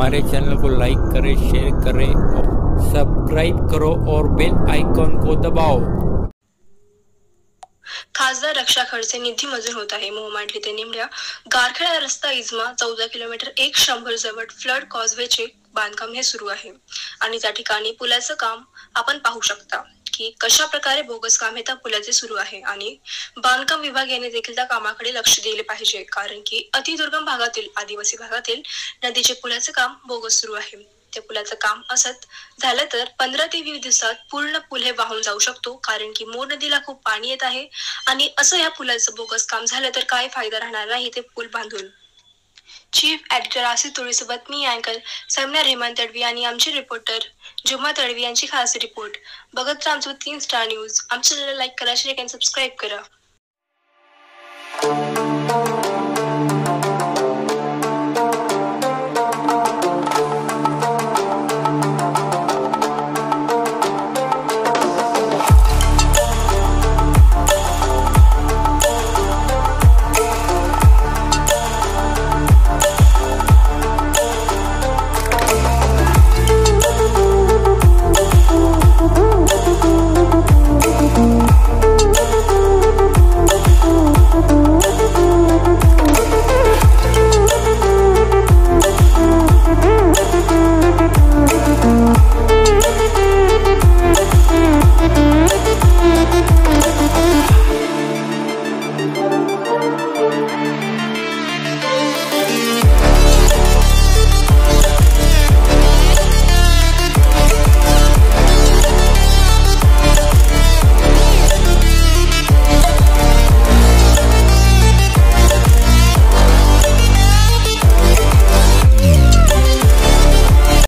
हमारे चैनल को लाइक करें, शेयर करें और सब्सक्राइब करो और बेल आइकॉन को दबाओ। खासदार रक्षा खडसे निधी मंजूर होत आहे. मोहमांडली ते निमऱ्या गारखेडा रस्ता इजमा 14 किलोमीटर 100 जवळ फ्लड कॉजवेचे बांधकाम हे सुरू आहे आणि त्या ठिकाणी पुलाचं काम आपण पाहू शकता की कशा प्रकारे बोगस काम हे त्या पुलाचे सुरू आहे आणि बांधकाम विभाग याने देखील त्या कामाकडे लक्ष दिले पाहिजे, कारण की अतिदुर्गम भागातील आदिवासी भागातील नदीचे पुलाचं काम बोगस सुरू आहे. त्या पुलाचं काम असत झालं तर 15 ते 20 दिवसात पूर्ण पूल हे वाहून जाऊ शकतो, कारण की मोर नदीला खूप पाणी येत आहे आणि असं या पुलाचं बोगस काम झालं तर काय फायदा राहणार नाही ते पूल बांधून. चीफ एडिटर आसिफ तुळीसोबत मी अँकर सौम्या रेहमान तडवी आणि आमचे रिपोर्टर जुमा तडवी यांची खास रिपोर्ट. बघत राहा आमचं 3 स्टार न्यूज. आमच्या चॅनलला लाईक करा, शेअर आणि सबस्क्राईब करा.